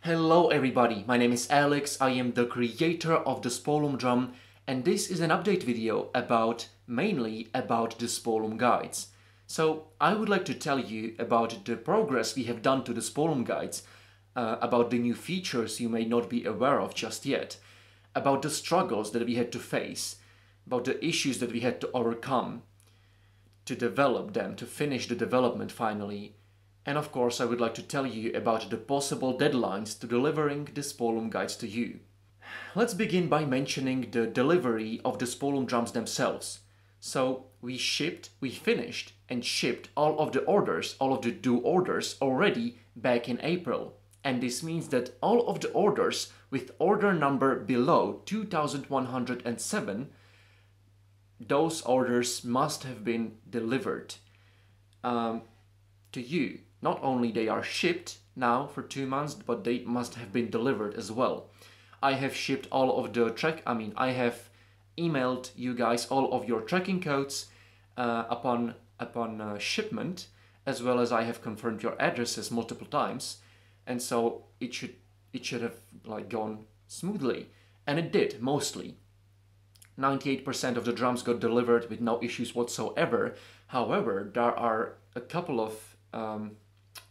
Hello everybody, my name is Alex, I am the creator of the Spolum drum, and this is an update video mainly about the Spolum guides. So I would like to tell you about the progress we have done to the Spolum guides, about the new features you may not be aware of just yet, about the struggles that we had to face, about the issues that we had to overcome to develop them, to finish the development finally. And of course, I would like to tell you about the possible deadlines to delivering the Spolum guides to you. Let's begin by mentioning the delivery of the Spolum drums themselves. So we finished and shipped all of the orders, all of the due orders already back in April. And this means that all of the orders with order number below 2107, those orders must have been delivered to you. Not only they are shipped now for 2 months, but they must have been delivered as well. I have shipped all of the I have emailed you guys all of your tracking codes upon shipment, as well as I have confirmed your addresses multiple times, and so it should have gone smoothly, and it did mostly. 98% of the drums got delivered with no issues whatsoever. However, there are a couple of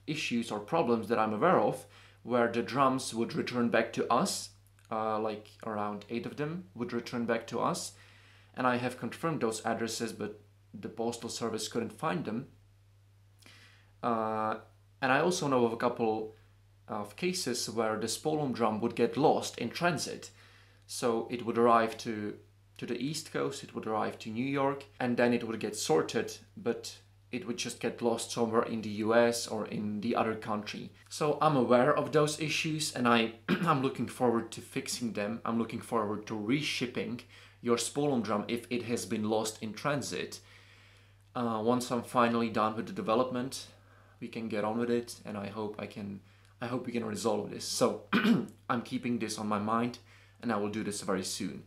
issues or problems that I'm aware of where the drums would return back to us, around 8 of them would return back to us, and I have confirmed those addresses, but the postal service couldn't find them. And I also know of a couple of cases where the Spolum drum would get lost in transit. So it would arrive to the East Coast, it would arrive to New York, and then it would get sorted, but it would just get lost somewhere in the US or in the other country. So I'm aware of those issues, and I'm looking forward to fixing them. I'm looking forward to reshipping your Spolum drum if it has been lost in transit. Once I'm finally done with the development, we can get on with it, and I hope we can resolve this. So I'm keeping this on my mind, and I will do this very soon.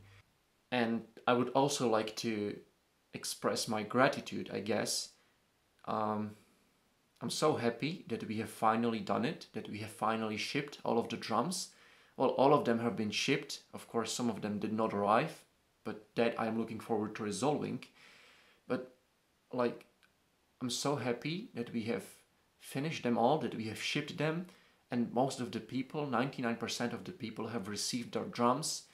And I would also like to express my gratitude, I guess. I'm so happy that we have finally done it, that we have finally shipped all of the drums. Well, all of them have been shipped. Of course, some of them did not arrive, but that I'm looking forward to resolving. But I'm so happy that we have finished them all, that we have shipped them, and most of the people, 99% of the people, have received their drums.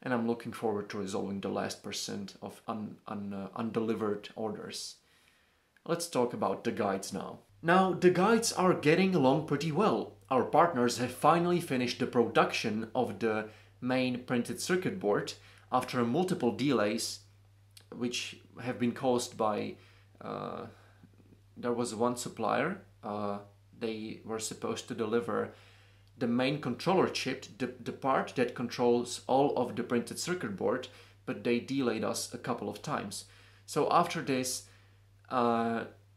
And I'm looking forward to resolving the last percent of undelivered orders. Let's talk about the guides now. Now, the guides are getting along pretty well. Our partners have finally finished the production of the main printed circuit board after multiple delays, which have been caused by... there was one supplier, they were supposed to deliver the main controller chip, the part that controls all of the printed circuit board, but they delayed us a couple of times. So after this,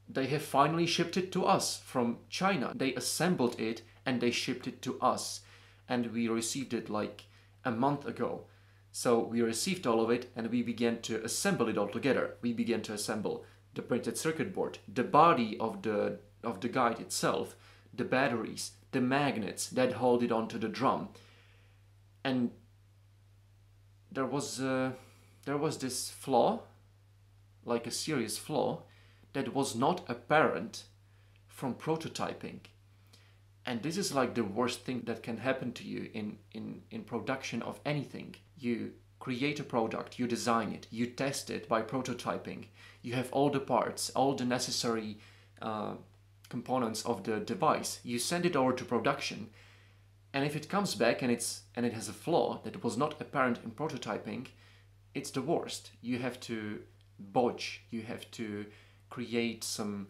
they have finally shipped it to us from China. They assembled it and they shipped it to us, and we received it like a month ago. So we received all of it and we began to assemble it all together. We began to assemble the printed circuit board, the body of the guide itself, the batteries, the magnets that hold it onto the drum. And there was this flaw, like a serious flaw, that was not apparent from prototyping. And this is like the worst thing that can happen to you in production of anything. You create a product, you design it, you test it by prototyping, you have all the parts, all the necessary components of the device, you send it over to production, and if it comes back and it has a flaw that was not apparent in prototyping, it's the worst. You have to bodge, you have to create some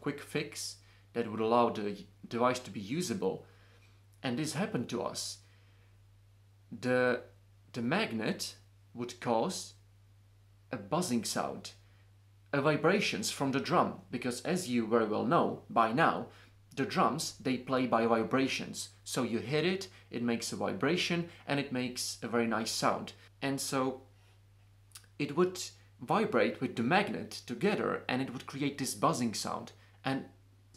quick fix that would allow the device to be usable. And this happened to us. The magnet would cause a buzzing sound, vibrations from the drum, because as you very well know by now, the drums, they play by vibrations. So you hit it, it makes a vibration, and it makes a very nice sound. And so it would vibrate with the magnet together, and it would create this buzzing sound. And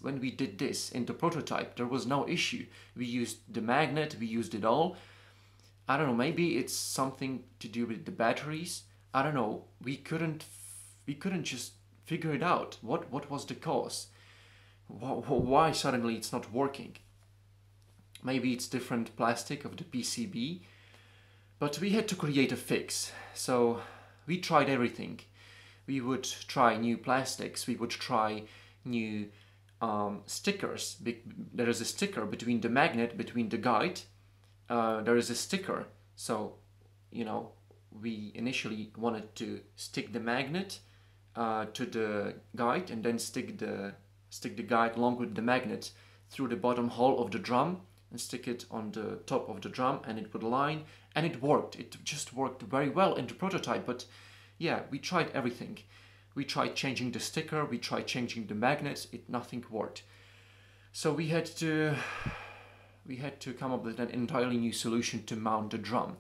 When we did this in the prototype, there was no issue. We used the magnet, we used it all. I don't know, maybe it's something to do with the batteries. I don't know. We couldn't just figure it out. What was the cause? Why suddenly it's not working? Maybe it's different plastic of the PCB, but we had to create a fix. So we tried everything. We would try new plastics, we would try new stickers. There is a sticker between the magnet, between the guide. There is a sticker. So, we initially wanted to stick the magnet to the guide, and then stick the guide along with the magnet through the bottom hole of the drum and stick it on the top of the drum, and it would line, and it worked. It just worked very well in the prototype. But yeah, we tried everything. We tried changing the sticker, we tried changing the magnets, nothing worked. So we had to come up with an entirely new solution to mount the drum.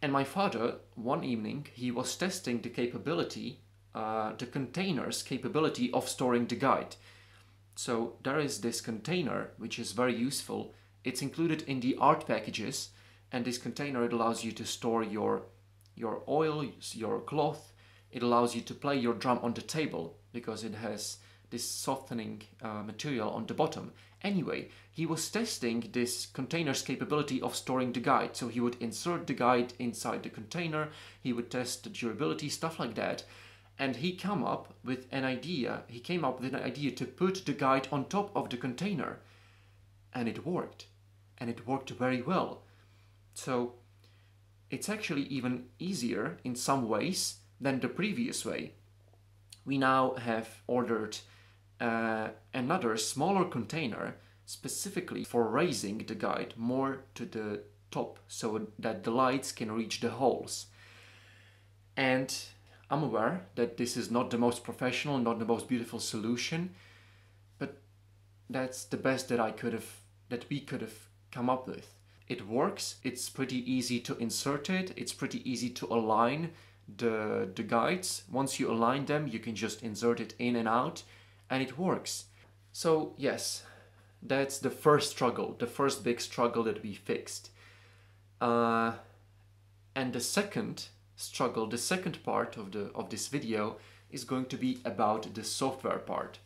And my father, one evening, he was testing the capability, the container's capability of storing the guide. So there is this container, which is very useful. It's included in the art packages, and this container, it allows you to store your oil, your cloth. It allows you to play your drum on the table because it has this softening material on the bottom. Anyway, he was testing this container's capability of storing the guide. So he would insert the guide inside the container, he would test the durability, stuff like that. And he came up with an idea to put the guide on top of the container. And it worked. And it worked very well. So it's actually even easier in some ways than the previous way. We now have ordered another smaller container specifically for raising the guide more to the top so that the lights can reach the holes. And I'm aware that this is not the most professional, not the most beautiful solution, but that's the best that we could have come up with. It works, it's pretty easy to insert it, it's pretty easy to align the guides. Once you align them, you can just insert it in and out, and it works. So yes, that's the first struggle, the first big struggle that we fixed. And the second struggle, the second part of this video is going to be about the software part.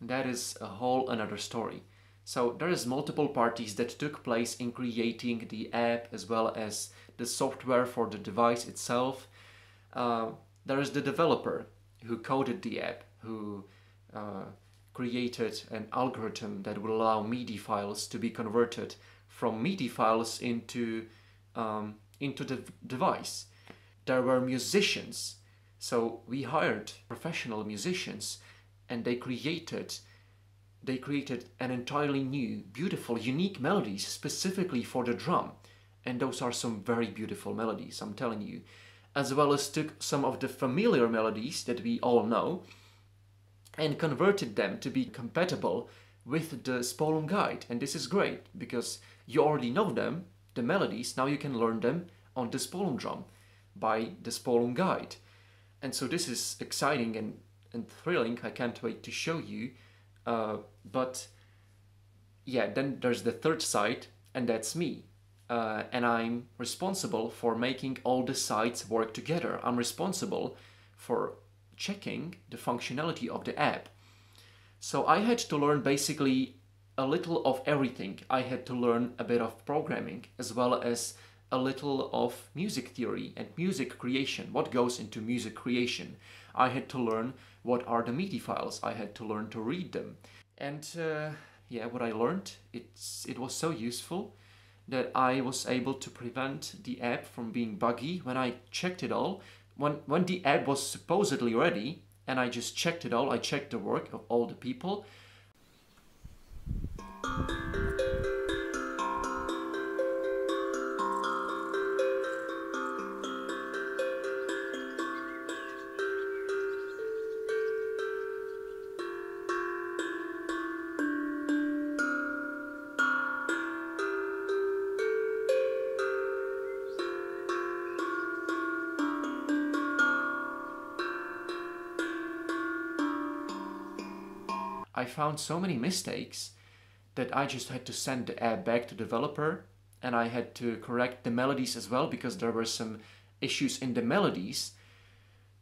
That is a whole another story. So there is multiple parties that took place in creating the app as well as the software for the device itself. There is the developer who coded the app, who created an algorithm that will allow MIDI files to be converted from MIDI files into the device. There were musicians, so we hired professional musicians, and they created an entirely new, beautiful, unique melodies specifically for the drum. And those are some very beautiful melodies, I'm telling you. As well as took some of the familiar melodies that we all know and converted them to be compatible with the Spolum guide. And this is great because you already know them, the melodies, now you can learn them on the Spolum drum by the Spolum guide. And so this is exciting and thrilling. I can't wait to show you. But yeah, then there's the third side, and that's me. And I'm responsible for making all the sides work together. I'm responsible for checking the functionality of the app. So I had to learn basically a little of everything. I had to learn a bit of programming as well as a little of music theory and music creation. What goes into music creation? I had to learn what are the MIDI files. I had to learn to read them. And yeah, what I learned, it was so useful that I was able to prevent the app from being buggy when I checked it all. When the app was supposedly ready and I just checked it all, I checked the work of all the people. I found so many mistakes that I just had to send the app back to developer, and I had to correct the melodies as well because there were some issues in the melodies.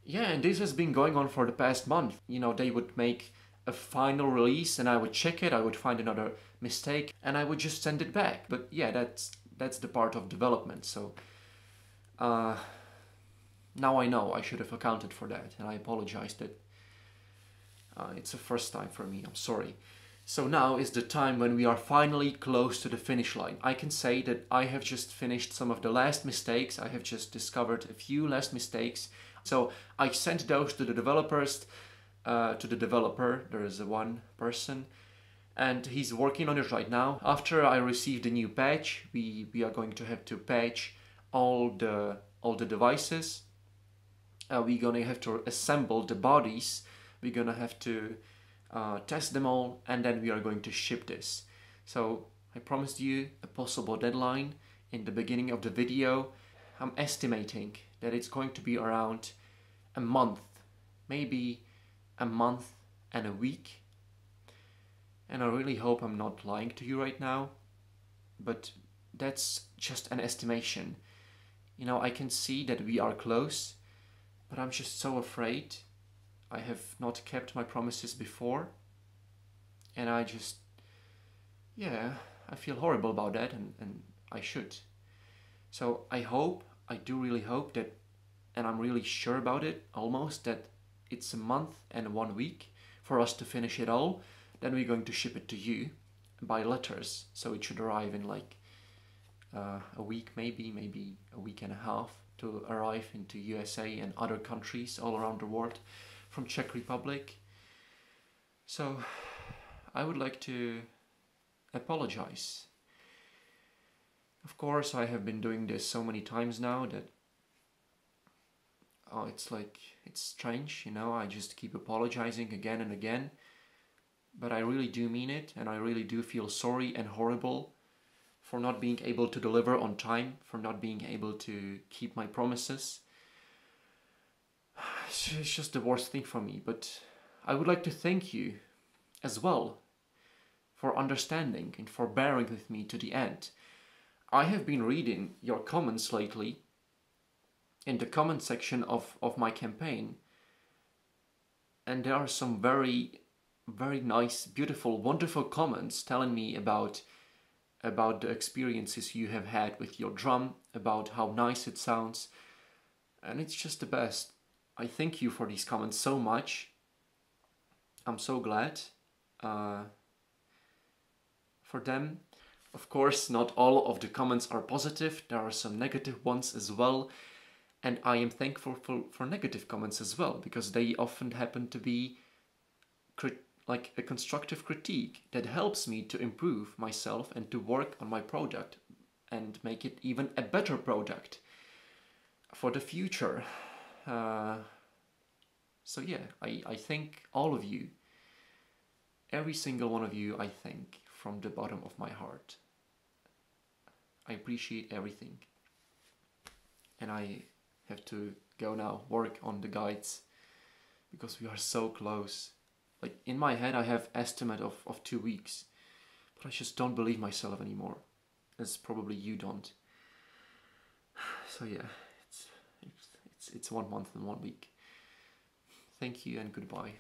Yeah, and this has been going on for the past month. You know, they would make a final release and I would check it, I would find another mistake and I would just send it back. But yeah, that's the part of development. So now I know I should have accounted for that, and I apologize that it's the first time for me. I'm sorry. So now is the time when we are finally close to the finish line. I can say that I have just finished some of the last mistakes. I have just discovered a few last mistakes. So I sent those to the developers, to the developer. There is one person, and he's working on it right now. After I receive the new patch, we are going to have to patch all the devices. We're gonna have to assemble the bodies. We're gonna have to test them all, and then we are going to ship this. So I promised you a possible deadline in the beginning of the video. I'm estimating that it's going to be around a month, maybe a month and a week. And I really hope I'm not lying to you right now, but that's just an estimation. You know, I can see that we are close, but I'm just so afraid. I have not kept my promises before, and I just, yeah, I feel horrible about that, and I should. So I do really hope that, and I'm really sure about it, almost, that it's a month and 1 week for us to finish it all. Then we're going to ship it to you by letters, so it should arrive in like a week, maybe a week and a half, to arrive into USA and other countries all around the world from Czech Republic. So I would like to apologize. Of course, I have been doing this so many times now that it's strange, you know, I just keep apologizing again and again. But I really do mean it, and I really do feel sorry and horrible for not being able to deliver on time, for not being able to keep my promises. It's just the worst thing for me, but I would like to thank you as well for understanding and for bearing with me to the end. I have been reading your comments lately in the comment section of my campaign, and there are some very, very nice, beautiful, wonderful comments telling me about the experiences you have had with your drum, about how nice it sounds, and it's just the best. I thank you for these comments so much. I'm so glad for them. Of course, not all of the comments are positive. There are some negative ones as well. And I am thankful for negative comments as well, because they often happen to be like a constructive critique that helps me to improve myself and to work on my product and make it even a better product for the future. So yeah, I thank all of you, every single one of you, I thank from the bottom of my heart. I appreciate everything. And I have to go now, work on the guides, because we are so close. Like, in my head I have estimate of 2 weeks, but I just don't believe myself anymore, as probably you don't. So yeah, it's 1 month and 1 week. Thank you and goodbye.